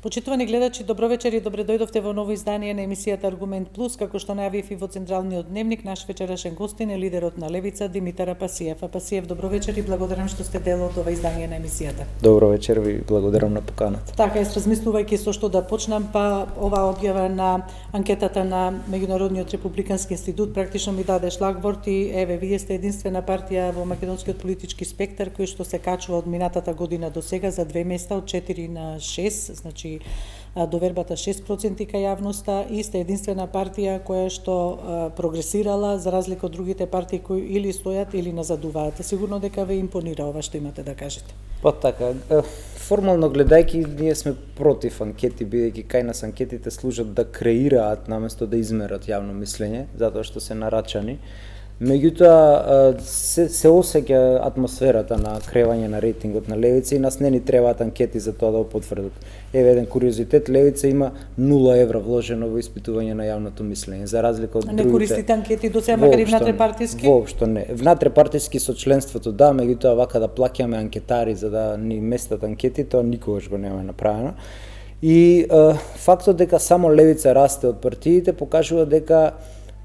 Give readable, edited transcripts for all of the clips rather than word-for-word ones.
Почитувани гледачи, добро вечер и добре дојдовте во ново издание на емисијата Аргумент Плюс. Како што најавив и во Централниот дневник, наш вечерашен гостин е лидерот на Левица Димитар Апасиев. Апасиев, добро вечер и благодарам што сте дел од ова издание на емисијата. Добро вечер, ви благодарам на поканата. Така, размислувајќи со што да почнам, па оваа објава на анкетата на Меѓународниот републикански институт практично ми даде шлагворд и еве, вие сте единствена партија во македонскиот политички спектар кој што се качува од минатата година до сега за 2 места од 4 на 6, значи довербата 6% кај јавноста, и сте единствена партија која што прогресирала за разлика од другите партии кои или стојат или назадуваат. Сигурно дека ве импонира ова што имате да кажете. Па така, формално гледајќи, ние сме против анкети, бидејќи кај нас анкетите служат да креираат наместо да измерат јавно мислење, затоа што се нарачани. Меѓутоа, се осеќа атмосферата на кревање на рейтингот на Левица и нас не ни требаат анкети за тоа да го потврдат. Еве еден куриозитет, Левица има 0 евра вложено во испитување на јавното мислење, за разлика од другите. Не користите анкети до сега, макар и внатре-партиски? Воопшто не. Внатре-партиски со членството да, меѓутоа вака да плаќаме анкетари за да ни местат анкети, тоа никогаш го нема направено. И фактот дека само Левица расте од партиите покажува дека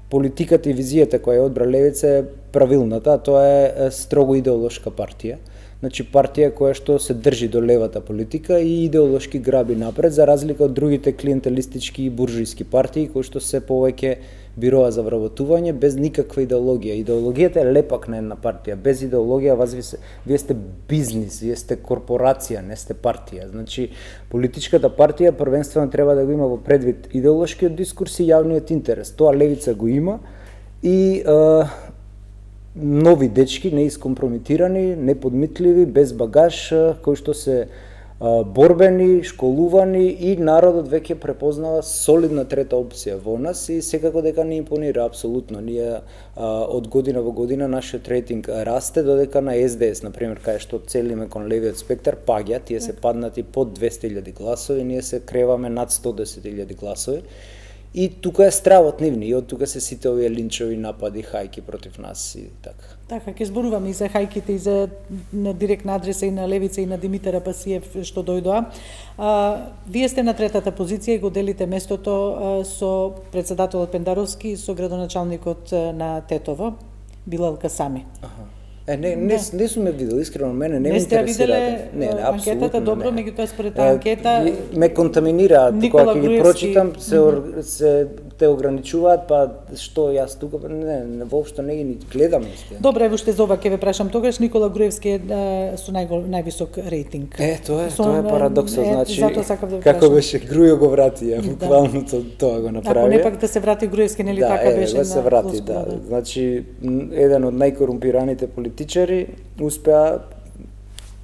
политиката и визијата која одбра Левица е правилната, а тоа е строго идеолошка партија. Значи партија која што се држи до левата политика и идеолошки граби напред, за разлика од другите клиентелистички и буржујски партии кои што се повеќе бирова за вработување без никаква идеологија. Идеологијата е лепак на една партија. Без идеологија вие сте бизнис, вие сте корпорација, не сте партија. Значи политичката партија првенствено треба да го има во предвид идеолошкиот дискурс и јавниот интерес. Тоа Левица го има и нови дечки, неискомпромитирани, неподмитливи, без багаж, кои што се борбени, школувани и народот веќе препознава солидна трета опција во нас и секако дека ни импонира апсолутно. Ние од година во година нашиот рейтинг расте, додека на СДС, например, кај што целиме кон левиот спектар, паѓа, тие се паднати под 200.000 гласови, ние се креваме над 110.000 гласови. И тука е стравот нивни, и од тука се сите овие линчови напади, хајки против нас и така. Така, ќе зборуваме и за хајките и за на директна адреса и на Левица и на Димитар Апасиев што дојдоа. Вие сте на третата позиција и го делите местото со председателот Пендаровски и со градоначалникот на Тетово, Билал Касами. Не сум ја видел, искрено, мене не ме интересира. Не, анкетата добро, меѓутоа според анкета ме контаминираат кога ќе ги прочитам, се те ограничуваат, па што јас тука не воопшто не ги гледам истина. Добре, ево уште за ова ќе ве прашам тогаш. Никола Груевски е со највисок рейтинг. Тоа е парадоксот, значи да како беше Грујо го врати, буквално тоа го направи. Ако не пак да се врати Груевски, нели така беше да се врати, да. Значи еден од најкорумпираните политичари успеа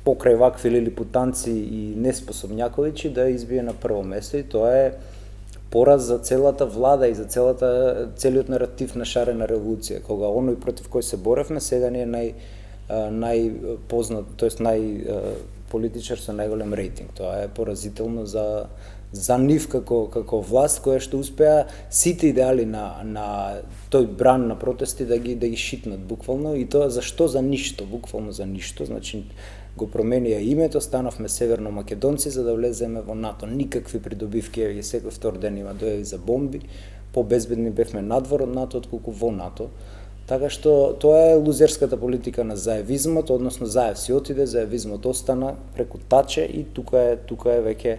покрај вакви лилипутанци и неспособњаковичи да избие на прво место, и тоа е пораз за целата влада и за целиот наратив на шарена револуција, кога оној против кој се боревме сега не е најпознат, тоест политичар со најголем рейтинг. Тоа е поразително за нив како власт која што успеа сите идеали на тој бран на протести да ги шитнат буквално, и тоа зашто? За ништо, буквално за ништо. Значи го променија името, станавме северно македонци за да влеземе во НАТО. Никакви придобивки, еве секој втор ден има дојави за бомби, побезбедни бевме надвор од НАТО отколку во НАТО. Така што тоа е лузерската политика на заевизмот, односно Заев си отиде, заевизмот остана преку Таче, и тука е веќе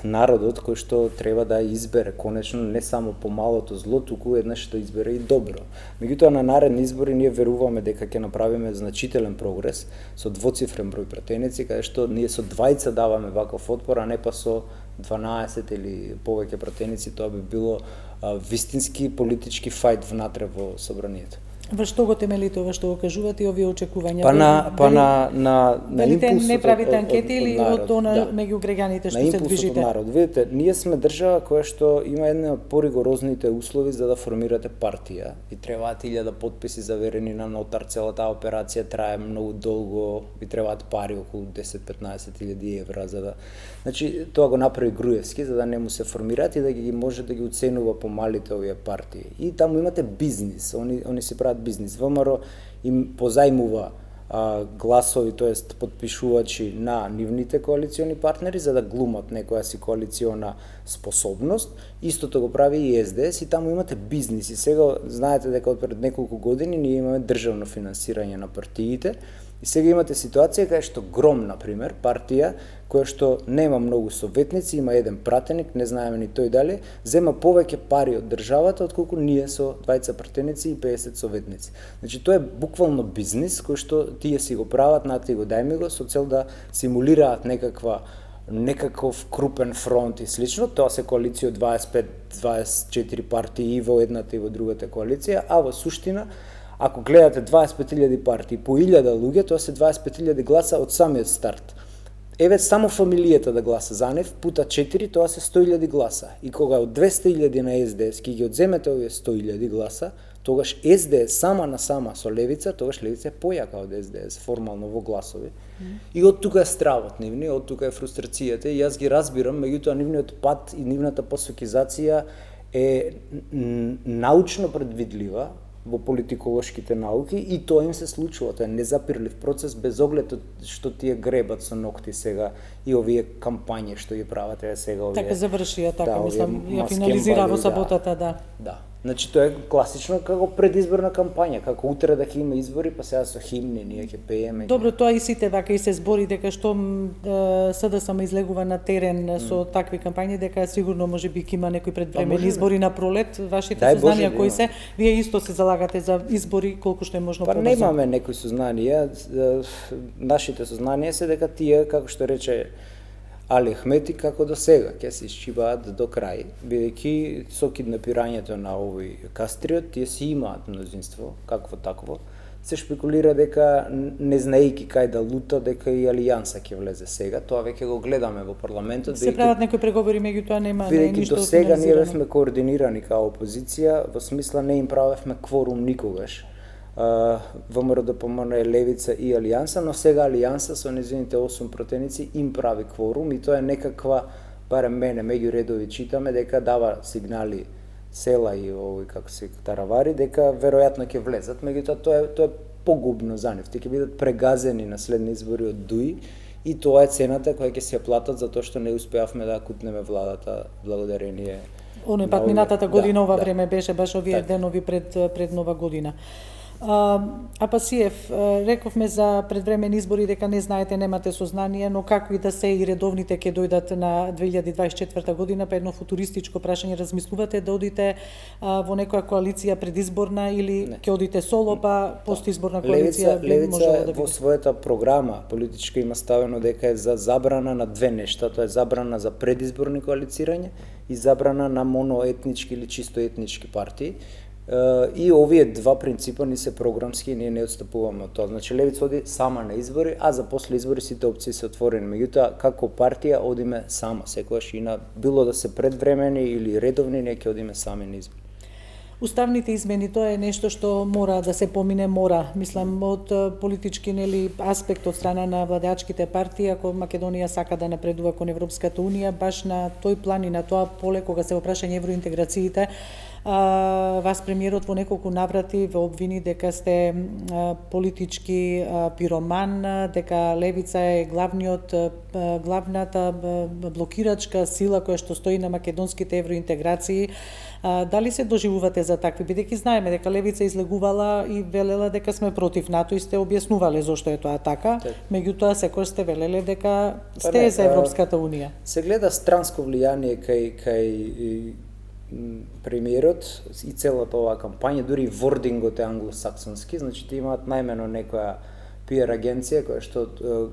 народот кој што треба да избере конечно не само помалото зло, туку еднаш да избере и добро. Меѓутоа на наредни избори ние веруваме дека ќе направиме значителен прогрес со двоцифрен број пратеници, каде што ние со двајца даваме ваков отпор, а не па со 12 или повеќе пратеници. Тоа би било вистински политички фајт внатре во собранието. Во што го темелите ова што го кажувате и овие очекувања? На импулсот не правите анкети или од она меѓу граѓаните што се движите? На народ. Видите, ние сме држава која што има една од поригорозните услови за да формирате партија и требаат 1000 потписи заверени на нотар. Целата операција трае многу долго, ви требаат пари околу 10-15.000 евра за да. Значи тоа го направи Груевски за да не му се формираат и да ги може да ги оценува помалите овие партии. И таму имате бизнис, они си прават бизнис. ВМРО им позајмува гласови, тоест подпишувачи на нивните коалициони партнери за да глумат некоја си коалициона способност. Истото го прави и СДС и таму имате бизнис. И сега знаете дека од пред неколку години ние имаме државно финансирање на партиите. И сега имате ситуација кај што Гром, например, партија која што нема многу советници, има еден пратеник, не знаеме ни тој дали, зема повеќе пари од државата отколку ние со 20 пратеници и 50 советници. Значи тоа е буквално бизнис кој што тие си го прават, нати го дајме го со цел да симулираат некаков крупен фронт и слично. Тоа се коалиција од 25-24 партии и во едната и во другата коалиција, а во суштина ако гледате 25.000 партии по 1000 луѓе, тоа се 25.000 гласа од самиот старт. Еве само фамилијата да гласа за нив, пута 4, тоа се 100.000 гласа. И кога од 200.000 на СДС ќе ги одземете овие 100.000 гласа, тогаш СДС сама на сама со Левица, тогаш Левица е појака од СДС формално во гласови. И од тука е стравот нивни, од тука е фрустрацијата и јас ги разбирам, меѓутоа нивниот пат и нивната посокизација е научно предвидлива во политиколошките науки и тоа им се случува, тоа е незапирлив процес без оглед што тие гребат со ногти сега и овие кампањи што ги прават сега овие. Така завршија, така да, мислам, ја финализира во саботата, да. Да. Значи тоа е класично како предизборна кампања, како утре да ќе има избори, па сега со химни ние ќе пееме. Добро, тоа и сите вака и се збори дека што СДСМ излегува на терен со такви кампањи, дека сигурно можеби ќе има некои предвремени избори на пролет. Вашите сознанија кои се? Вие исто се залагате за избори колку што е можно побрзо. Па немаме некои сознанија, нашите сознанија се дека тие, како што рече Али Ахмети, како до сега, ќе се исчибаат до крај, бидејќи со киднапирањето на овој Кастриот, тие си имаат мнозинство, какво такво, се шпекулира дека, не знаејќи кај да лута, дека и Алијанса ќе влезе сега, тоа веќе го гледаме во парламентот. Се прават некои преговори, меѓутоа нема ништо. Бидејќи до сега ние бевме координирани као опозиција, во смисла не им правевме кворум никогаш. ВМРО ДПМН е Левица и Алијанса, но сега Алијанса со незините 8 протеници им прави кворум и тоа е некаква, барем мене, меѓу редови читаме, дека дава сигнали села и овој, како се таравари, дека веројатно ќе влезат, меѓутоа тоа е погубно за нив. Тие ќе бидат прегазени на следни избори од ДУИ и тоа е цената која ќе се ја платат затоа што не успеавме да кутнеме владата благодарение. Оној пат минатата година ова време беше баш овие денови пред Нова година. Апасиев, рековме за предвремени избори дека не знаете, немате сознание, но како и да се и редовните ќе дојдат на 2024 година, па едно футуристичко прашање, размислувате да одите во некоја коалиција предизборна или ќе одите соло, па постизборна коалиција би можело да биде? Во својата програма политичка има ставено дека е за забрана на две нешта, тоа е забрана за предизборни коалицирање и забрана на моноетнички или чисто етнички партии. И овие два принципа ни се програмски и ние не отстапуваме од тоа. Значи Левица оди сама на избори, а за после избори сите опции се отворени. Меѓутоа, како партија одиме сама, секогаш и на било да се предвремени или редовни, не ќе одиме сами на избори. Уставните измени, тоа е нешто што мора да се помине, мислам, од политички аспект од страна на владеачките партии, ако Македонија сака да напредува кон Европската унија, баш на тој план и на тоа поле, кога се опрашање евроинтеграциите, вас премиерот во неколку наврати ве обвини дека сте политички пироман, дека Левица е главната блокирачка сила која што стои на македонските евроинтеграции. Дали се доживувате за такви, бидејќи знаеме дека Левица излегувала и велела дека сме против НАТО и сте објаснувале зошто е тоа така, меѓутоа секој сте велеле дека сте за Европската унија. Се гледа странско влијание кај премиерот и целата оваа кампања, дури вордингот е англосаксонски, значи те имаат најмено некоја PR агенција која што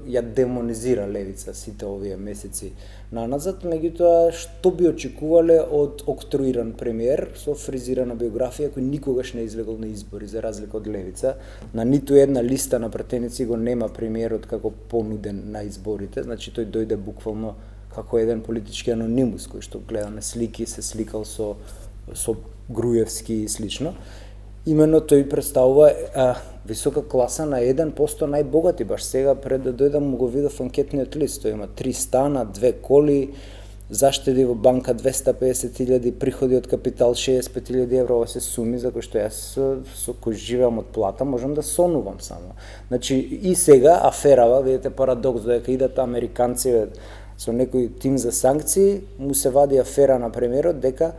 ја демонизира Левица сите овие месеци наназад, меѓутоа што би очекувале од октруиран премиер со фризирана биографија кој никогаш не излегол на избори за разлика од Левица. На ниту една листа на пратеници го нема премиерот како понуден на изборите, значи тој дојде буквално како еден политички анонимус кој што гледаме слики, се сликал со Груевски и слично. Именно тој представува висока класа на 1% најбогати. Баш сега пред да дојдам му го видов анкетниот лист. Тој има 3 стана, 2 коли, заштеди во банка 250.000, приходи од капитал 65.000 евро, ова се суми за кои што јас со кој живеам од плата, можам да сонувам само. Значи и сега аферава, видите парадокс, дека идат американци со некој тим за санкции, му се вади афера на премиерот дека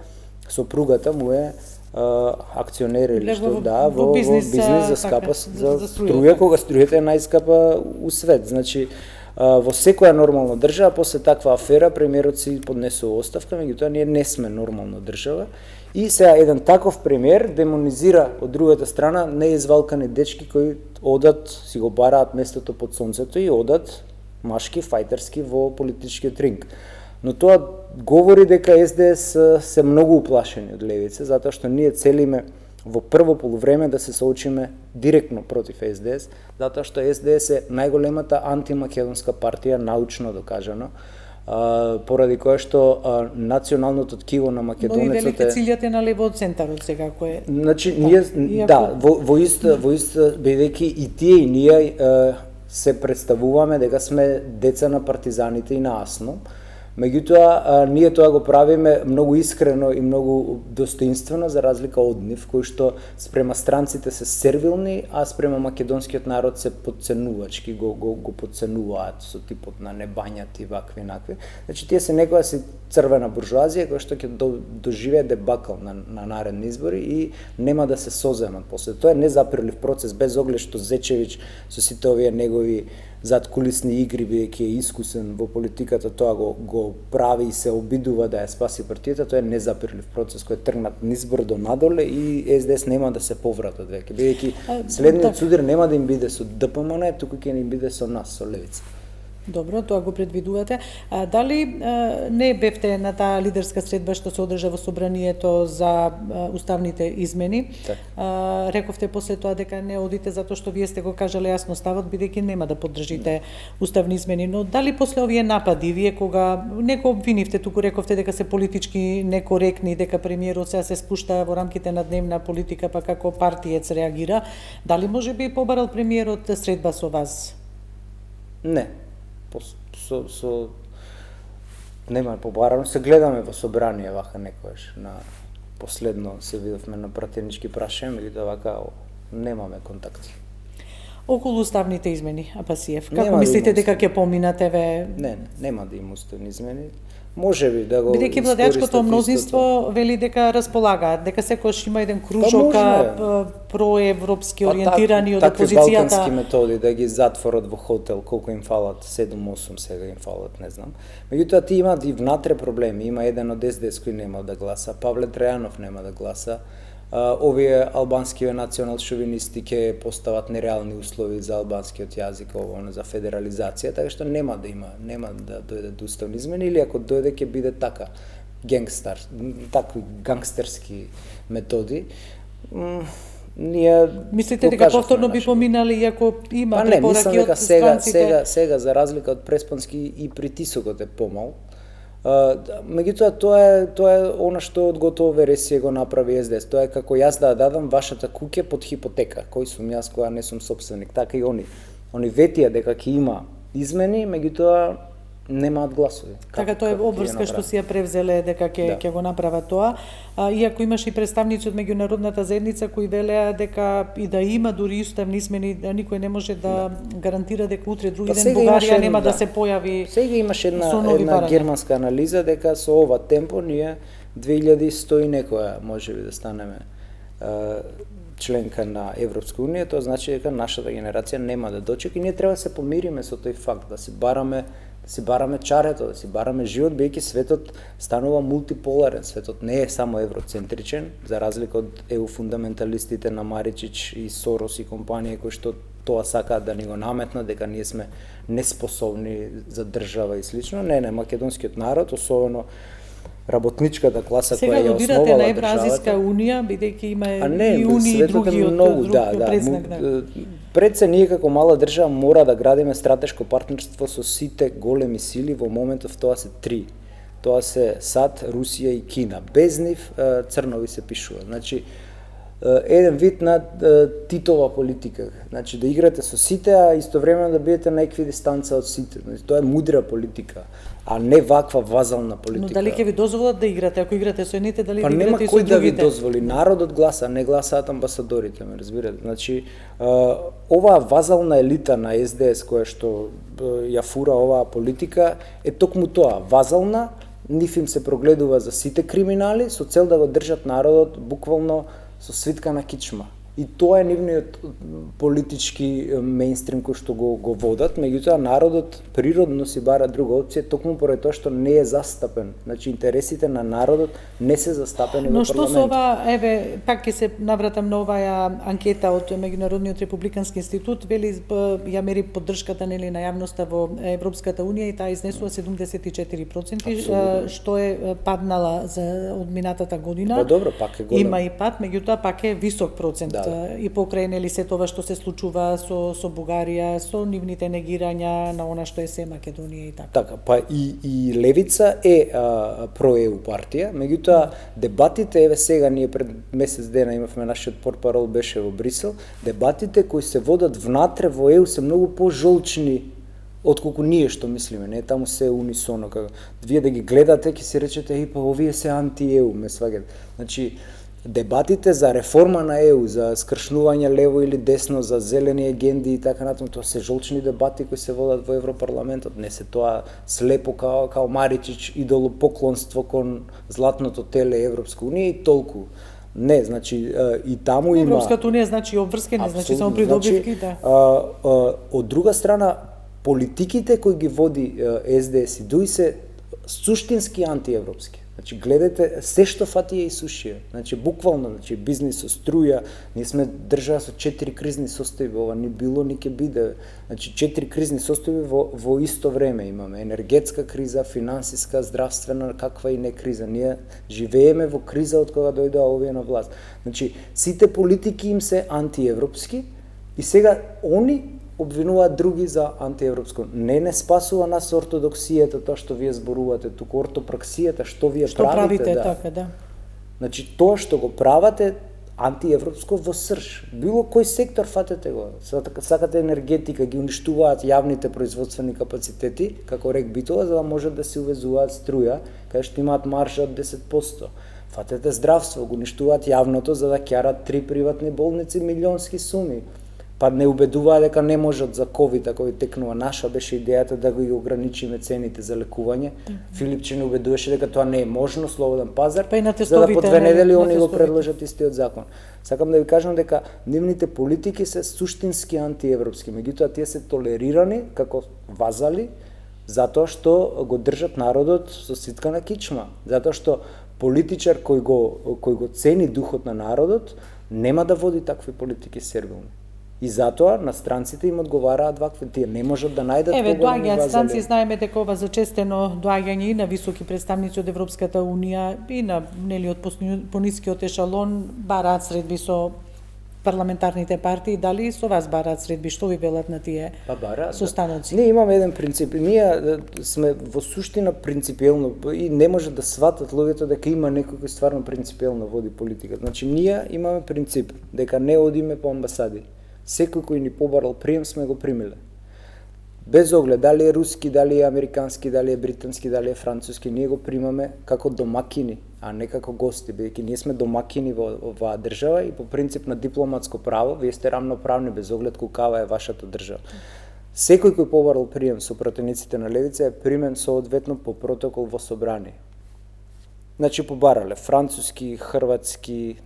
сопругата му е акционер или што, во бизнис за скапа за струја, кога струјата е најскапа у свет. Значи во секоја нормална држава после таква афера премиерот си поднесува оставка, меѓутоа ние не сме нормална држава. И сега еден таков премиер демонизира од другата страна неизвалкани дечки кои одат, си го бараат местото под сонцето и одат машки фајтерски во политичкиот ринг. Но тоа говори дека СДС се многу уплашени од левица, затоа што ние целиме во прво полувреме да се соочиме директно против СДС, затоа што СДС е најголемата антимакедонска партија, научно докажано, поради кое што националното ткиво на македонецот е... Но и велите циљате на левоцентарот сега кој е... Значи, ние, да, во иста, бидејќи и тие и ние се представуваме дека сме деца на партизаните и на АСНО, меѓутоа, ние тоа го правиме многу искрено и многу достоинствено, за разлика од нив, кои што спрема странците се сервилни, а спрема македонскиот народ се подценувачки, го подценуваат со типот на небањати, вакви, накви. Значи, тие се некоја си црвена буржуазија, која што ќе доживее дебакл на наредни избори и нема да се соземат после. Тоа е незапирлив процес, без оглед што Зечевиќ со сите овие негови задкулисни игри, бидејќи е искусен во политиката, тоа го прави и се обидува да ја спаси партијата, тоа е незапирлив процес кој е тргнат низбрдо надоле и СДС нема да се повратат веќе, бидејќи следниот судир нема да им биде со ДПМН, туку ќе им биде со нас, со левица. Добро, тоа го предвидувате. Дали не бевте на таа лидерска средба што се одржа во собранието за уставните измени? Рековте после тоа дека не одите затоа што вие сте го кажале јасно ставот, бидејќи нема да поддржите уставни измени, но дали после овие напади, вие кога не го обвинивте, туку рековте дека се политички некоректни, дека премиерот сега се спушта во рамките на дневна политика, па како партиец реагира, дали можеби побарал премиерот средба со вас? Не. Нема побарано, се гледаме во собрание вака некојаш, на последно се видовме на пратенички прашања, меѓутоа вака немаме контакти. Околу уставните измени, Апасиев, како мислите дека ќе поминате ве? Не, нема да има уставни измени. Можеби да го бидејќи владеачкото мнозинство вели дека располагаат, дека секојаш има еден кружок проевропски ориентирани од опозицијата. Такви балкански методи да ги затворат во хотел, колку им фалат, 7-8 сега им фалат, не знам. Меѓутоа ти имаат и внатре проблеми, има еден од СДС кој нема да гласа, Павле Трајанов нема да гласа. Овие албански национал-шовинисти ќе постават нереални услови за албанскиот јазик, за федерализација, така што нема да дојде до уставни измени, или ако дојде ќе биде така такви гангстерски методи. Ние мислите дека повторно би поминали иако има препораки од странците? Сега за разлика од преспански и притисокот е помал. Меѓутоа тоа е она што од готова вересија го направи СДС. Тоа е како јас да дадам вашата куќа под хипотека, кој сум јас кога не сум сопственик. Така и они ветија дека ќе има измени, меѓутоа немаат гласови. Така тоа е обврска што си ја превзеле дека ќе го направат тоа. Иако имаше и представници од меѓународната заедница кои велеа дека и да има дури уставни измени, да никој не може да гарантира дека утре други ден Бугарија нема да се појави. Сега имаше една германска анализа дека со ова темпо ние 2100 и некоја можеби да станеме членка на Европска унија, тоа значи дека нашата генерација нема да дочека и ние треба да се помириме со тој факт, да си бараме чарето, да си бараме живот, бидејќи светот станува мултиполарен, светот не е само евроцентричен, за разлика од еуфундаменталистите на Маричич и Сорос и компанија кои што тоа сакаат да ни го наметнат, дека ние сме неспособни за држава и слично. Не, македонскиот народ, особено работничката класа која ја основала државата. Сега лобирате на Евразиска унија, бидејќи има и унии и други од друг презнак. Пред се ние како мала држава мора да градиме стратешко партнерство со сите големи сили, во моментов тоа се 3. Тоа се САД, Русија и Кина. Без нив црнови се пишува. Значи, еден вид на Титова политика. Значи да играте со сите, а истовремено да бидете на еквидистанца од сите. Значи, тоа е мудра политика, а не ваква вазална политика. Но дали ќе ви дозволат да играте? Ако играте со едните, дали па да играте и со другите? Па нема кој да ви другите? дозволи. Народот гласа, не гласаат амбасадорите, ме разбирате. Значи, оваа вазална елита на СДС која што ја фура оваа политика е токму тоа, вазална, нив им се прогледува за сите криминали со цел да го држат народот буквално со свитка на кичма. И тоа е нивниот политички мејнстрим кој што го водат, меѓутоа народот природно си бара друга опција токму поради тоа што не е застапен. Значи интересите на народот не се застапени во Но парламентот. што со ова, еве, пак ќе се навратам на оваа анкета од Меѓународниот републикански институт, вели ја мери поддршката нели на јавноста во Европската унија и таа изнесува 74%, што е паднала за од минатата година. Па добро, пак е голем. Има и пад, меѓутоа пак е висок процент. Да. И покрај нели се тоа што се случува со Бугарија, со нивните негирања на она што е се Македонија и така. Така, па и Левица е про-ЕУ партија, меѓутоа дебатите, еве сега ние пред месец дена имавме нашиот портпарол беше во Брисел, дебатите кои се водат внатре во ЕУ се многу пожолчни отколку ние што мислиме, не таму се унисоно, како вие да ги гледате ќе си речете и па овие се анти-ЕУ, ме сваѓате. Значи дебатите за реформа на ЕУ, за скршнување лево или десно, за зелени агенди и така натаму, тоа се жолчни дебати кои се водат во Европарламентот. Не се тоа слепо као Маричич идолопоклонство кон златното теле Европска унија и толку. Не, значи и таму има Европската унија значи обврскени, значи само придобивки, да. Од друга страна политиките кои ги води СДС и ДУИ се суштински антиевропски. Значи гледате се што фати е исушија. Значи буквално, значи бизнис со струја, ние сме држава со 4 кризни состојби, ова ни било ни ќе биде. Значи 4 кризни состојби во исто време имаме енергетска криза, финансиска, здравствена, каква и не криза. Ние живееме во криза од кога дојдоа овие на власт. Значи сите политики им се антиевропски и сега они обвинуваат други за антиевропско. Не спасува нас ортодоксијата, тоа што вие зборувате, туку ортопраксијата, што вие правите, да. Така, да. Значи тоа што го правите антиевропско во срж. Било кој сектор фатете го. Сакате енергетика, ги уништуваат јавните производствени капацитети, како рек Битола, за да можат да се увезуваат струја, каде што имаат маржа од 10%. Фатете здравство, го уништуваат јавното за да ќарат 3 приватни болници милионски суми. Па не убедуваа дека не можат за ковид, ако текнува. Наша беше идејата да ги ограничиме цените за лекување. Филипче не убедуваше дека тоа не е можно, слободен пазар, па и на за да тестовите, по 2 недели они го тестовите предложат истиот закон. Сакам да ви кажам дека нивните политики се суштински антиевропски, меѓутоа тие се толерирани како вазали затоа што го држат народот со ситка на кичма, затоа што политичар кој го цени духот на народот нема да води такви политики сервилни. И затоа на странците им одговараат вакви, тие не можат да најдат Еве, поголеми доаѓаат странци, вазали. знаеме дека ова зачестено доаѓање и на високи представници од Европската унија и на нели од понискиот ешалон бараат средби со парламентарните партии, дали со вас бараат средби, што ви велат на тие Па бараат. состаноци? Ние имаме еден принцип. Ние сме во суштина принципиелно и не може да сватат луѓето дека има некој кој стварно принципиелно води политика. Значи ние имаме принцип дека не одиме по амбасади. Секој кој ни побарал прием сме го примиле. Без оглед дали е руски, дали е американски, дали е британски, дали е француски, ние го примаме како домакини, а не како гости, бидејќи ние сме домакини во оваа држава и по принцип на дипломатско право, вие сте рамноправни без оглед какава е вашата држава. Секој кој побарал прием со пратениците на Левица е примен соодветно по протокол во собрание. Значи побарале француски, хрватски,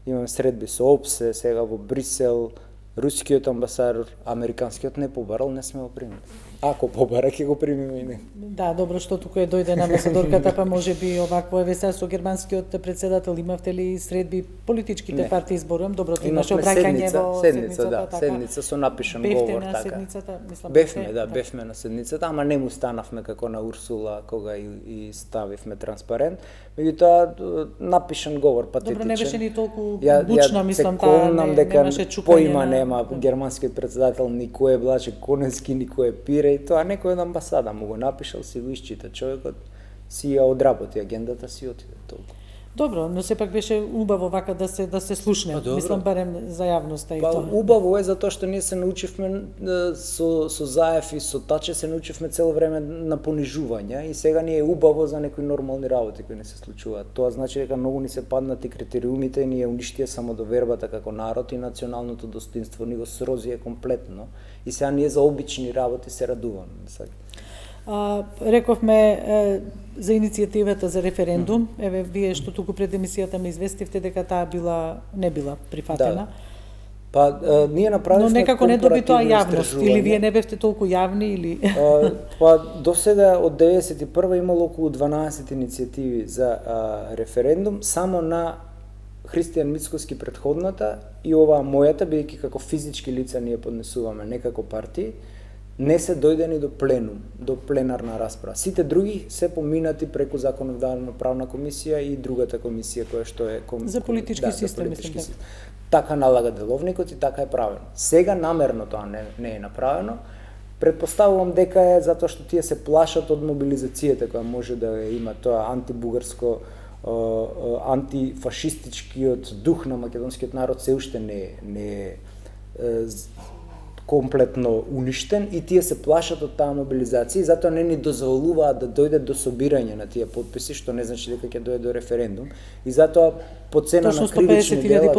имаме средби со ОПСЕ, сега во Брисел, рускиот амбасадор, американскиот не побарал, не сме го примили. Ако побара, ќе го примиме и не. Да, добро што тука дојде на амбасадорката, па може би овакво еве со германскиот председател имавте ли средби политичките Не. партии зборувам, доброто имаше Имавме обраќање во седница, да, така. седница со напишан Бевте говор на така. седницата, мислам. Бевме, бевте, да, бевме на седницата, ама не му станавме како на Урсула кога и ставивме транспарент. Меѓутоа напишан говор патетичен. Добро, не беше ни толку бучна, мислам, таа, секунам не, дека немаше чукање поима на- нема германскиот председател никој Блаже Конески, никој Пире и тоа некој од амбасада му го напишал, си го исчита човекот, си ја одработи агендата, си отиде толку. Добро, но сепак беше убаво вака да се слушне. Добро. Мислам барем за јавноста и тоа. Убаво е затоа што ние се научивме со Заев и со Таче се научивме цело време на понижување и сега ни е убаво за некои нормални работи кои не се случуваат. Тоа значи дека многу ни се паднати критериумите, ние уништија самодовербата како народ и националното достоинство ни го срозија комплетно и сега ние за обични работи се радуваме. Рековме за иницијативата за референдум. Еве, вие што туку пред емисијата ме известивте дека таа не била прифатена. Да. Ние направивме но некако не доби тоа јавност, истражување. или вие не бевте толку јавни, или... До сега од 91 имало околу 12 иницијативи за референдум, само на Христијан Мицкоски претходната и оваа мојата, бидејќи како физички лица ние поднесуваме, не како партии, не се дојдени до пленум, до пленарна расправа. Сите други се поминати преку законодавна правна комисија и другата комисија која што е за политички систем, мислам. Така налага деловникот и така е правено. Сега намерно тоа не е направено. Предпоставувам дека е затоа што тие се плашат од мобилизацијата која може да има тоа антибугарско антифашистичкиот дух на македонскиот народ се уште не е комплетно уништен и тие се плашат од таа мобилизација и затоа не ни дозволуваат да дојде до собирање на тие подписи, што не значи дека ќе дојде до референдум. И затоа по цена на кривични дела,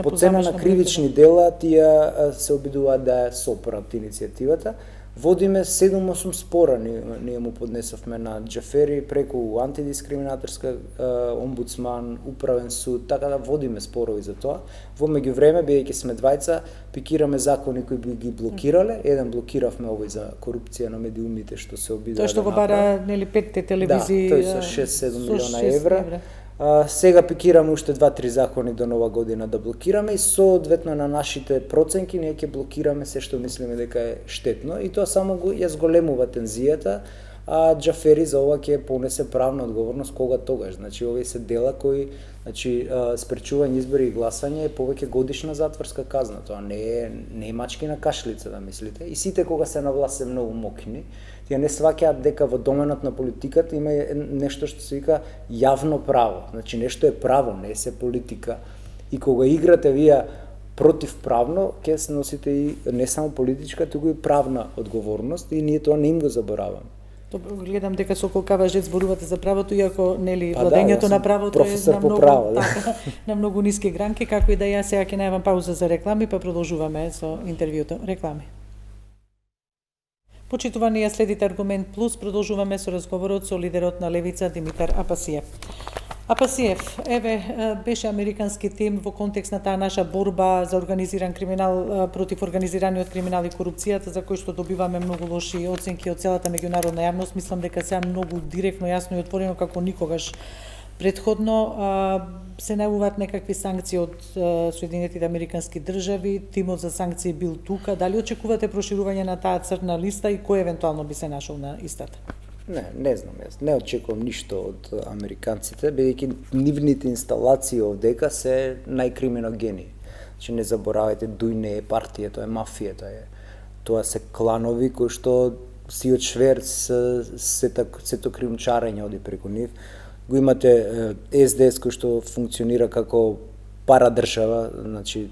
по цена на кривични дела тие се обидуваат да ја сопрат иницијативата. Водиме 7-8 спора, ние му поднесовме на Џафери преку антидискриминаторска омбудсман, управен суд, така да водиме спорови за тоа. Во меѓувреме, бидејќи сме двајца, пикираме закони кои би ги блокирале. Еден блокиравме овој за корупција на медиумите што се обидува тоа што го бара нели 5 телевизии. Да, тој со 6-7 милиона евра. Сега пикираме уште 2-3 закони до нова година да блокираме и соодветно на нашите проценки ние ќе блокираме се што мислиме дека е штетно и тоа само ја зголемува тензијата, а Џафери за ова ќе понесе правна одговорност кога тогаш. Значи овие се дела кои, значи спречување избори и гласање е повеќе годишна затворска казна. Тоа не е мачки на кашлица, да мислите. И сите кога се на власт се многу мокни. Тие не сваќаат дека во доменот на политиката има нешто што се вика јавно право. Значи нешто е право, не се политика. И кога играте вие противправно, ќе се носите и не само политичка, туку и правна одговорност и ние тоа не им го забораваме. Добро, гледам дека со колка важет зборувате за правото, иако нели владењето на правото е на многу, право, на многу ниски гранки, како и да ја сега ќе најавам пауза за реклами, па продолжуваме со интервјуто. Реклами. Почитувани, ја следите Аргумент Плюс, продолжуваме со разговорот со лидерот на Левица Димитар Апасиев. Апасиев, еве, беше американски тим во контекст на таа наша борба за организиран криминал, против организираниот криминал и корупцијата, за кој што добиваме многу лоши оценки од целата меѓународна јавност. Мислам дека сега многу директно, јасно и отворено, како никогаш предходно, се најавуваат некакви санкции од Соединетите Американски држави, тимот за санкции бил тука. Дали очекувате проширување на таа црна листа и кој евентуално би се нашол на истата? Не знам, јас не очекувам ништо од американците, бидејќи нивните инсталации овдека се најкриминогени. Значи не заборавајте, Дуј не е партија, тоа е мафија, тоа се кланови кои што си од шверц, сето криумчарење оди преку нив. Го имате СДС кој што функционира како парадржава, значи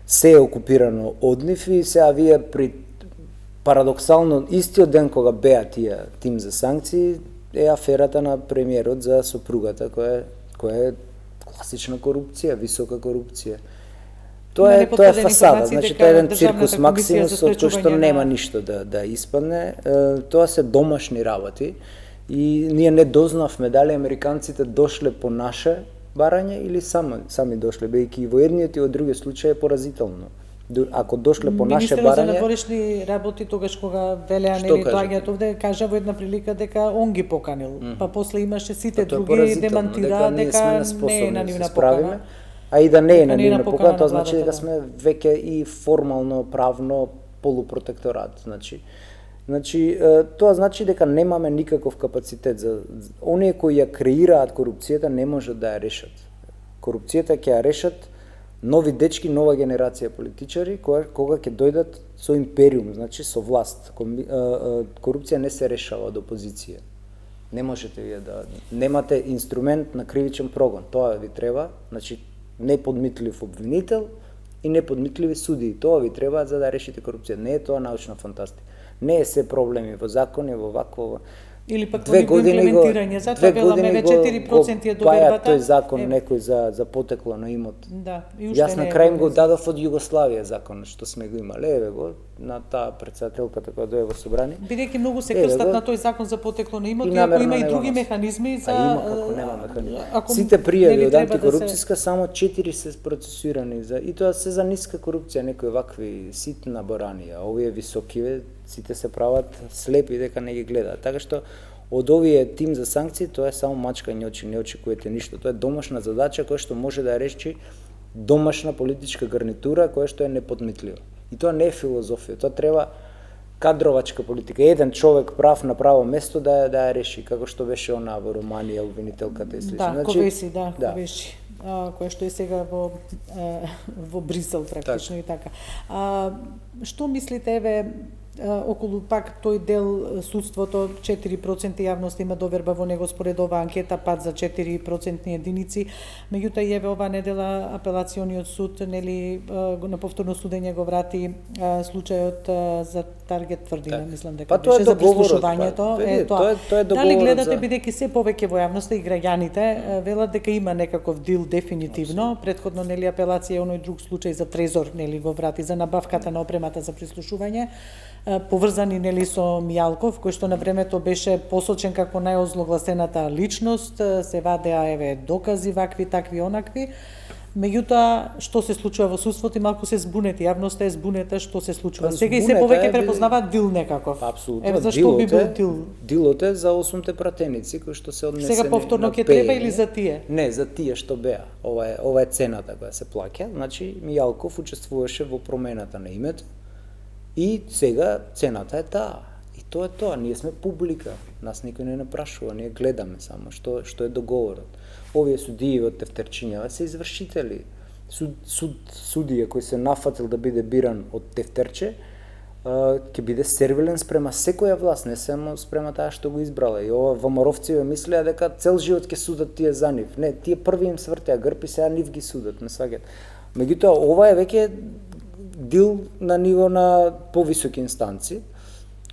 се е окупирано од нив и сега вие при парадоксално истиот ден кога беа тие тим за санкции е аферата на премиерот за сопругата која е класична корупција, висока корупција. Тоа е фасада, значи тоа е еден циркус максимус од кој што нема ништо да испадне. Тоа се домашни работи. И ние не дознавме дали американците дошле по наше барање или сами дошле, бидејќи и во едниот и во другиот случај е поразително. Ако дошле по наше барање... Министерот за надворешни работи тогаш кога велеа нели доаѓаат овде, кажа во една прилика дека он ги поканил, па после имаше сите други демантира дека не е на нивна покана. А и да не е на нивна покана, тоа значи дека сме веќе и формално правно полупротекторат, Значи, тоа значи дека немаме никаков капацитет за оние кои ја креираат корупцијата не можат да ја решат. Корупцијата ќе ја решат нови дечки, нова генерација политичари кога ќе дојдат со империум, значи со власт. Корупција не се решава од опозиција. Не можете вие да немате инструмент на кривичен прогон. Тоа ви треба, значи неподмитлив обвинител и неподмитливи судии. Тоа ви треба за да решите корупција. Не е тоа научна фантастика. Не е се проблеми во закони, во вакво. Или пак во него имплементирање, затоа велам еве 4% е довербата. Тој закон некој за потекло на имот. Да, и уште Јас на крај го дадов од Југославија закон што сме го имале, еве го на таа претседателката која дое во собрание. Бидејќи многу се крстат на тој закон за потекло на имот, иако има и други механизми за има како нема механизми. Сите пријави од антикорупцијска само 4 се процесирани за и тоа се за ниска корупција, некои вакви ситна баранија, овие високиве сите се прават слепи дека не ги гледаат. Така што од овие тим за санкции тоа е само мачкање очи, не очекувате ништо. Тоа е домашна задача која што може да ја реши домашна политичка гарнитура која што е неподмитлива. И тоа не е филозофија, тоа треба кадровачка политика. Еден човек прав на право место да ја реши, како што беше она во Романија обвинителката и слично. Да, Ковеси, Ковеси, која што е сега во Брисел практично и така. Што мислите еве околу пак тој дел судството, 4% јавност има доверба во него според оваа анкета, пад за 4% единици. Меѓутоа и еве оваа недела апелациониот суд нели на повторно судење го врати случајот за Таргет Тврдина, мислам дека беше за прислушувањето. Тоа е договорот. Дали гледате бидејќи се повеќе во јавноста и граѓаните велат дека има некаков дил дефинитивно, претходно нели апелација оној друг случај за Трезор нели го врати за набавката на опремата за прислушување, поврзани нели со Мијалков, кој што на времето беше посочен како најозлогласената личност, се вадеа еве докази вакви, такви, онакви. Меѓутоа, што се случува во судството и малку се збунети, јавноста е збунета што се случува. Сега и се повеќе препознаваат дил некаков. Апсолутно. Еве зашто би бил дил? Дилот е за 8 пратеници кои што се однесени. Сега повторно ќе треба или за тие? Не, за тие што беа. Ова е цената која се плаќа. Значи Мијалков учествуваше во промената на името. И сега цената е таа. И тоа е тоа. Ние сме публика. Нас никој не напрашува. Ние гледаме само што е договорот. Овие судии од тефтерчињава се извршители. Судија кој се нафатил да биде биран од тефтерче, ќе биде сервилен спрема секоја власт, не само спрема таа што го избрала. И ова ВМРО-вци мислеа дека цел живот ќе судат тие за нив. Не, тие први им свртеа грб и сега нив ги судат, не сваќат. Меѓутоа, ова е веќе дил на ниво на повисоки инстанци,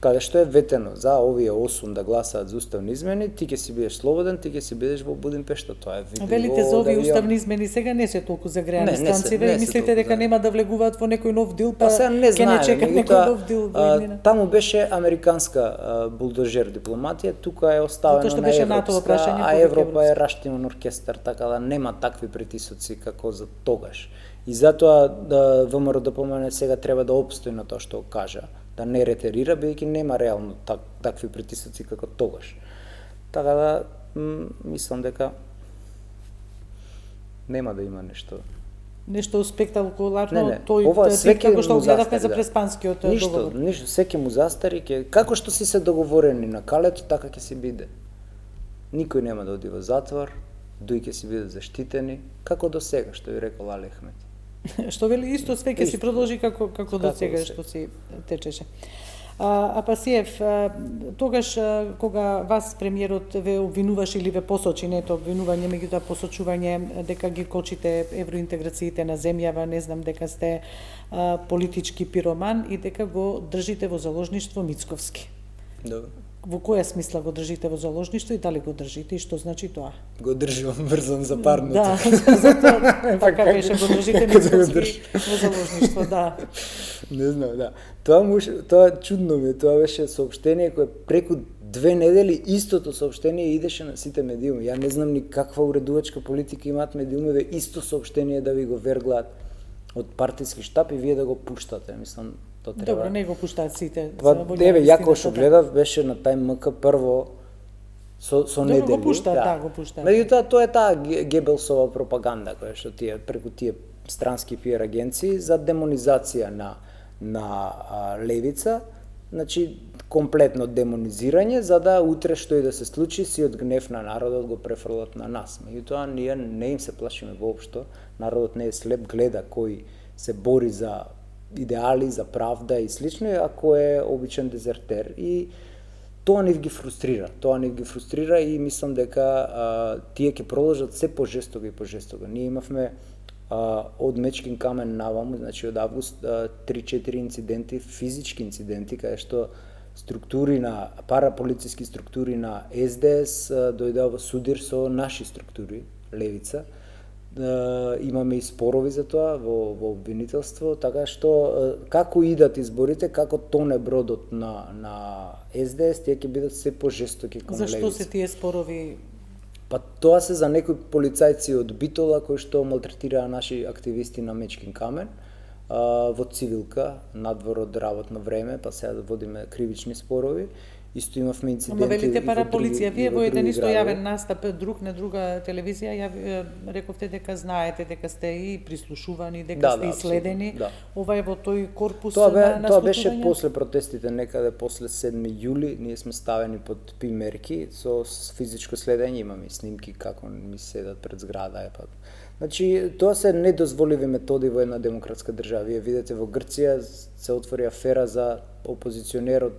каде што е ветено за овие 8 да гласаат за уставни измени, ти ќе си бидеш слободен, ти ќе си бидеш во Будимпешта. Тоа е видливо. Велите за овие уставни измени сега не се толку загреани инстанци, ве мислите дека нема да влегуваат во некој нов дил, па ќе не чекат некој нов дил во иднина. Таму беше американска булдожер дипломатија, тука е оставено на европска, а Европа е раштинен оркестар, така да нема такви притисоци како за тогаш. И затоа ВМРО ДПМН сега треба да опстои на тоа што кажа, да не ретерира, бидејќи нема реално такви притисоци како тогаш. Така да, мислам дека нема да има нешто спектакуларно, ова како што гледавме за преспанскиот договор. Ништо, секи му застари, како што си се договорени на калето, така ќе си биде. Никој нема да оди во затвор, дуи ќе си бидат заштитени, како до сега, што ви рекол Али Ахмет. Што вели исто све ќе си продолжи како до сега што си течеше. Апасиев, тогаш кога вас премиерот ве обвинуваше или ве посочи, не тоа обвинување, меѓутоа посочување дека ги кочите евроинтеграциите на земјава, не знам дека сте политички пироман и дека го држите во заложништво Мицковски. Добро. Во која смисла го држите во заложништво и дали го држите и што значи тоа? Го држувам врзан за парното. Да, затоа така беше, го држите Мицковски во заложништво, да. Не знам, да. Тоа чудно ми, тоа беше соопштение кое преку 2 недели истото соопштение идеше на сите медиуми. Ја не знам ни каква уредувачка политика имаат медиумите, исто соопштение да ви го верглаат од партиски штаб и вие да го пуштате. Мислам, тоа треба. Добро, не го пуштаат сите. Еве, ја што гледав беше на тај МК прво со недели. Добро, го пуштаат, го пуштаат. Меѓутоа, тоа е таа Гебелсова пропаганда која што тие преку тие странски пиар агенции за демонизација на левица, значи комплетно демонизирање, за да утре што и да се случи, си од гнев на народот го префрлат на нас. Меѓутоа, ние не им се плашиме воопшто, народот не е слеп, гледа кој се бори за идеали, за правда и слично, ако е обичен дезертер. И тоа не ги фрустрира и мислам дека тие ќе продолжат се пожестоко и пожестоко. Ние имавме од Мечкин камен наваму, значи од август 3-4 инциденти, физички инциденти, каде што структури на параполициски структури на СДС дојдеа во судир со наши структури, левица. Имаме и спорови за тоа во обвинителство, така што како идат изборите, како тоне бродот на СДС, тие ќе бидат се пожестоки кон левица. Зашто се тие спорови? Па тоа се за некои полицајци од Битола кои што малтретираа наши активисти на Мечкин камен во цивилка, надвор од работно време, па сега водиме кривични спорови. Исто имавме инциденти. Ама велите параполиција, вие во еден исто градови. јавен настап друг на друга телевизија, рековте дека знаете дека сте и прислушувани, дека сте и следени. Да. Ова е во тој корпус Тоа на беше наслутување? после протестите, некаде после 7 јули, ние сме ставени под пи мерки со физичко следење, имаме и снимки како ми седат пред зграда, Значи, тоа се недозволиви методи во една демократска држава. Вие видите во Грција се отвори афера за опозиционер од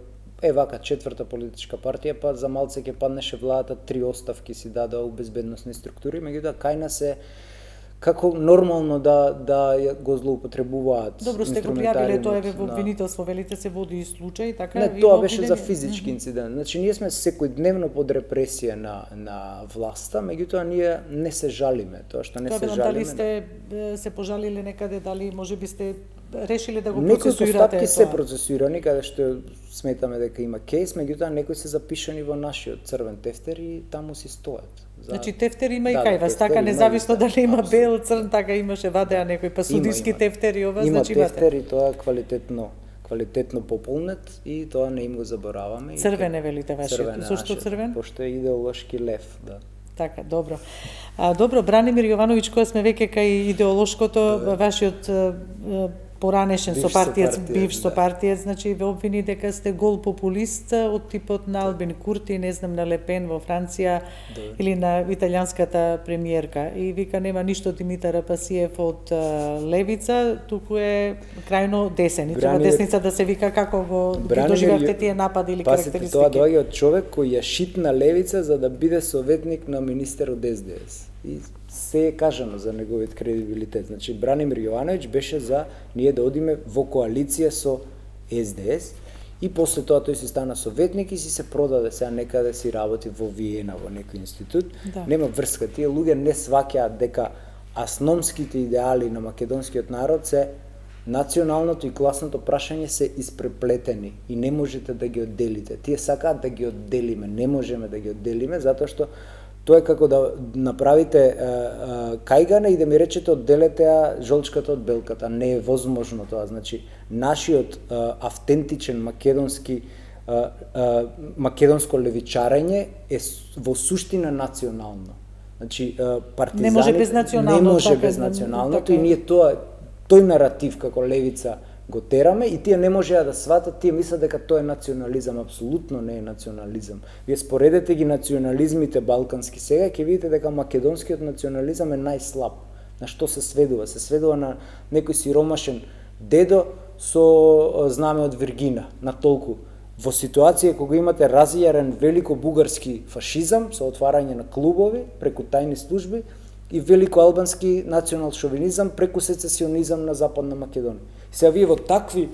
вака четврта политичка партија, па за малце ќе паднеше владата, 3 оставки си дадоа у безбедносни структури, меѓутоа кај нас е како нормално да го злоупотребуваат. Добро сте го пријавиле тоа во обвинителство, велите се води и случај, така? Не, тоа беше за физички инцидент. Значи ние сме секојдневно под репресија на власта, меѓутоа ние не се жалиме, тоа што не се жалиме. Дали сте се пожалиле некаде, дали можеби сте решиле да го процесуирате? Некои постапки се тоа? процесуирани, каде што сметаме дека има кейс, меѓутоа некои се запишани во нашиот црвен тефтер и таму си стојат. Значи тефтер има и кај вас, така независно дали има бел, црн, така имаше вадеа некој па судиски тефтери, ова значи има тефтер и тоа квалитетно пополнет и тоа не им го забораваме. Црвен е велите вашиот. Зошто црвен? Пошто е идеолошки лев, да. Така, добро. Добро, Бранимир Јовановиќ, кога сме веќе кај идеолошкото, вашиот поранешен бивш сопартиец, значи ве обвини дека сте гол популист од типот на Албин Курти, не знам, на Лепен во Франција или на италијанската премиерка. И вика нема ништо Димитар Апасиев од левица, туку е крајно десен. И треба десница да се вика како го доживевте тие напади или карактеристики. Тоа доаѓа од човек кој ја шитна левица за да биде советник на министер од СДС. И се е кажано за неговиот кредибилитет. Значи, Бранимир Јовановиќ беше за ние да одиме во коалиција со СДС и после тоа тој си стана советник и си се продаде, сега некаде си работи во Виена, во некој институт. Да. Нема врска. Тие луѓе не сваќаат дека основските идеали на македонскиот народ се националното и класното прашање се испреплетени и не можете да ги одделите. Тие сакаат да ги одделиме, не можеме да ги одделиме, затоа што тоа е како да направите кајгане и да ми речете одделете жолчката од белката. Не е возможно тоа. Значи, нашиот автентичен македонско левичарење е во суштина национално. Значи, партизани не може без националното, не може без националното и ние тој наратив како левица го тераме и тие не можеа да сватат, тие мислат дека тоа е национализам, апсолутно не е национализам. Вие споредете ги национализмите балкански сега, ќе видите дека македонскиот национализам е најслаб. На што се сведува? Се сведува на некој сиромашен дедо со знаме од Виргина, на толку. Во ситуација кога имате разјарен велико бугарски фашизам со отварање на клубови преку тајни служби и велико албански национал-шовинизам преку сецесионизам на Западна Македонија. Сега вие во такви,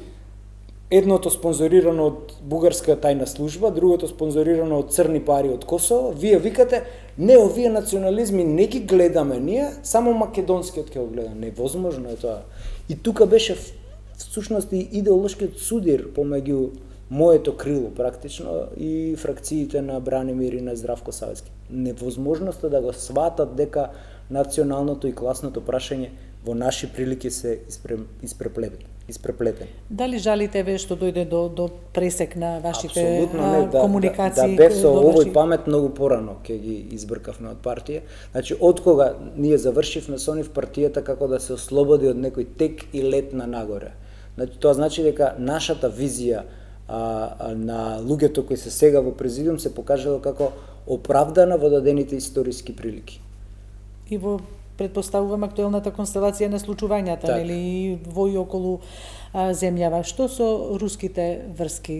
едното спонзорирано од бугарска тајна служба, другото спонзорирано од црни пари од Косово, вие викате, не, овие национализми не ги гледаме ние, само македонскиот ќе го гледаме. Невозможно е тоа. И тука беше всушност и идеолошкиот судир помеѓу моето крило практично и фракциите на Бранимир и на Здравко Савецки. Невозможноста да го сватат дека националното и класното прашање во наши прилики се испреплетени. Дали жалите ве што дојде до пресек на вашите комуникации? Да бев со овој памет многу порано ќе ги избркавме од партија. Значи, од кога ние завршивме со нив партијата како да се ослободи од некој тек и лет на нагоре. Значи, тоа значи дека нашата визија на луѓето кои се сега во президиум се покажало како оправдана во дадените историски прилики. И во предпоставувам актуелната констелација на случувањата, Так. нели, во и околу земјава. Што со руските врски?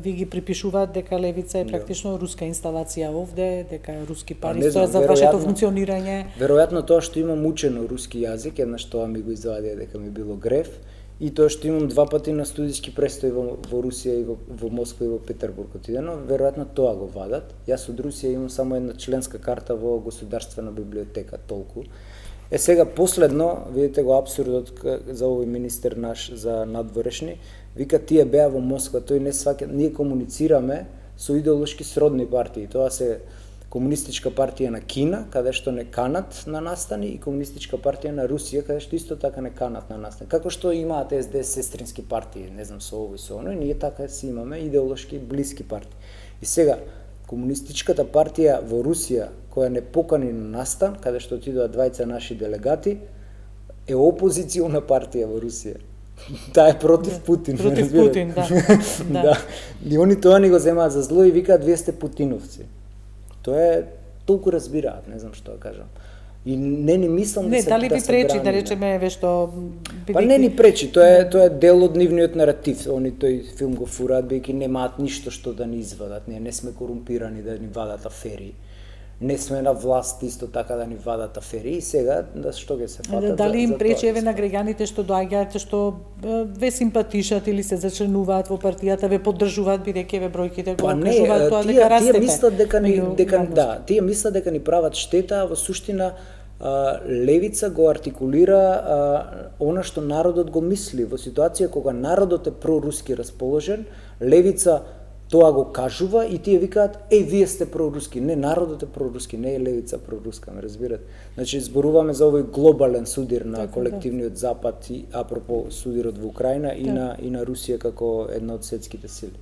Ви ги припишуваат дека левица е практично руска инсталација овде, дека руски пари не знам, стојат за вашето функционирање? Веројатно тоа што имам учено руски јазик, еднаш тоа ми го извадија дека ми било греф, и тоа што имам два пати на студиски престои во Русија и во Москва и во Петербург отидено, веројатно тоа го вадат. Јас од Русија имам само една членска карта во Государствена библиотека, толку. Сега последно, видите го абсурдот за овој министер наш за надворешни, вика тие беа во Москва, тој не сваќа, ние комуницираме со идеолошки сродни партии, тоа се Комунистичка партија на Кина, каде што не канат на настани, и Комунистичка партија на Русија, каде што исто така не канат на настани. Како што имаат СДС сестрински партии, не знам со ово и со оно, ние така си имаме идеолошки блиски партии. И сега, Комунистичката партија во Русија, која не покани на настан, каде што отидоа двајца наши делегати, е опозициона партија во Русија. Таа е против Путин. Против Путин, да. Да. И они тоа ни го земаат за зло и викаат вие сте путиновци. Тоа е, толку разбираат, не знам што да кажам. И не ни мислам не, да се дали ви пречи, брани, да речеме, вешто... Па не ни пречи, тоа е дел од нивниот наратив. Они тој филм го фураат, бидејќи немаат ништо што да ни извадат. Ние не сме корумпирани да ни вадат афери. Не сме на власт исто така да ни вадат афери и сега да што ќе се фатат. Дали им пречи еве тоа, на граѓаните што доаѓаат, што ве симпатишат или се зачленуваат во партијата, ве поддржуваат бидејќи еве бројките го кажуваат тоа дека растете. Тие мислат дека мислат дека ни прават штета, а во суштина левица го артикулира она што народот го мисли. Во ситуација кога народот е проруски расположен, левица тоа го кажува и тие викаат, вие сте проруски. Не, народот е проруски, не е левица проруска, ме разбирате. Значи, зборуваме за овој глобален судир на колективниот Запад и апропо судирот во Украина и на Русија како една од светските сили.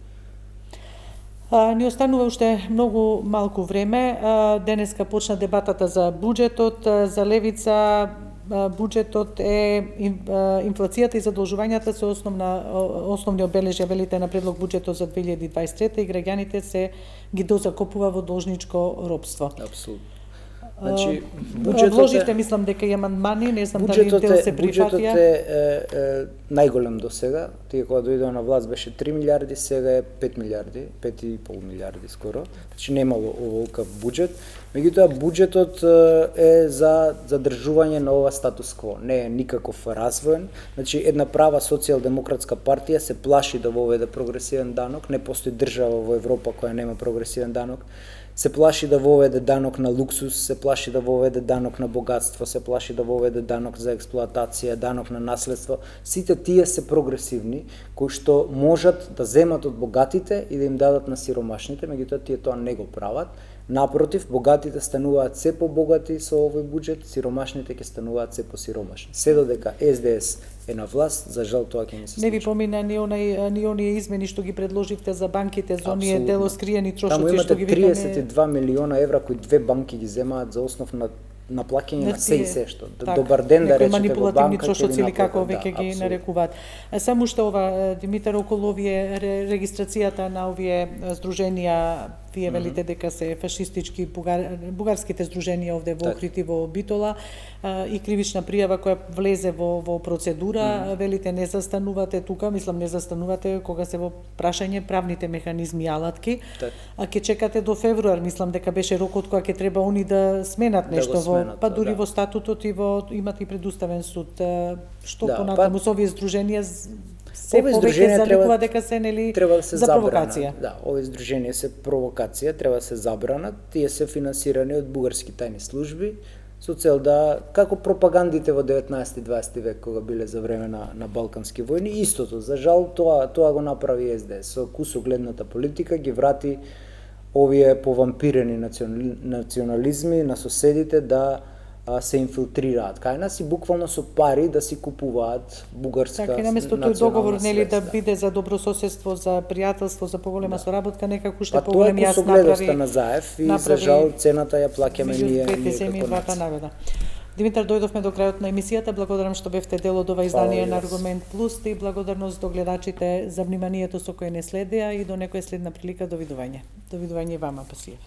Ни останува уште многу малку време. Денеска почна дебатата за буџетот, за левица. Буџетот е инфлацијата и задолжувањата се основни обележја, велите, на предлог буџетот за 2023 и граѓаните се ги дозакопува во должничко робство. Апсолутно. Значи, вложите, мислам дека и амандмани, не знам дали дел се прифатија. Буџетот е најголем до сега. Тие кога дојдоа на власт беше 3 милиарди, сега е 5 милиарди, 5,5 милиарди скоро. Значи немало оволкав буџет. Меѓутоа буџетот е за задржување на ова статус кво. Не е никаков развоен. Значи една права социјалдемократска партија се плаши да воведе прогресивен данок, не постои држава во Европа која нема прогресивен данок. Се плаши да воведе данок на луксус, се плаши да воведе данок на богатство, се плаши да воведе данок за експлоатација, данок на наследство. Сите тие се прогресивни, кои што можат да земат од богатите и да им дадат на сиромашните, меѓутоа тие тоа не го прават. Напротив, богатите стануваат се побогати со овој буџет, сиромашните ќе стануваат се посиромашни. Се додека СДС е на власт, за жал тоа ќе не се случи. Не ви помина ни оние измени што ги предложивте за банките, за оние делоскриени трошоци што ги викаме. Таму имате 32 милиона евра кои две банки ги земаат за основ на плаќање на се и се што. Добар ден да речете во банка трошоци или како веќе ги нарекуваат. Само што ова, Димитар, околу овие регистрацијата на овие здруженија, вие велите дека се фашистички бугарските здруженија овде во Охрид во Битола и кривична пријава која влезе во процедура, велите не застанувате тука, мислам не застанувате кога се во прашање правните механизми алатки, а ќе чекате до февруар, мислам дека беше рокот кога ќе треба они да сменат нешто па дури во статутот и имат и предуставен суд. Што понатаму со овие здруженија се повеќе заликува дека се нели за провокација. Да, овие здруженија се провокација, треба да се забранат, тие се финансирани од бугарски тајни служби со цел да, како пропагандите во 19-20 век кога биле за време на балкански војни, истото, за жал тоа го направи СДС. Со кусогледната политика ги врати овие повампирени национализми на соседите да се инфилтрираат кај нас и буквално со пари да си купуваат бугарска национална наместо тој договор нели да биде за добрососедство, за пријателство, за поголема соработка, некако уште поголем јас направи. Тоа е кусогледоста на Заев и за жал цената ја плаќаме ние како нација. Димитар, дојдовме до крајот на емисијата. Благодарам што бевте дел од ова издание на Аргумент Плюс и благодарност до гледачите за вниманието со кое не следеа и до некоја следна прилика. Довидување. Довидување и вама, Пасиев.